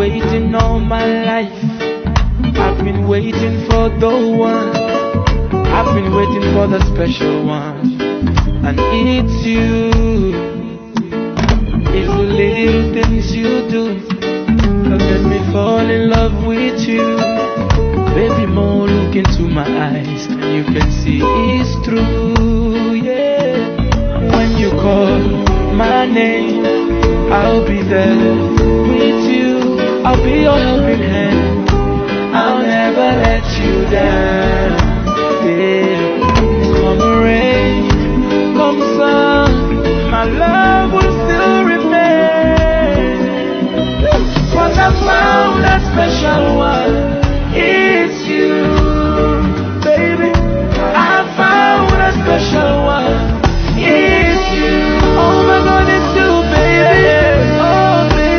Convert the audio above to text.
waiting all my life. I've been waiting for the one. I've been waiting for the special one. And it's you. It's the little things you do that let me fall in love with you. Baby, more look into my eyes and you can see it's true, yeah. When you call my name, I'll be there with you. I'll be your helping hand. I'll never let you down.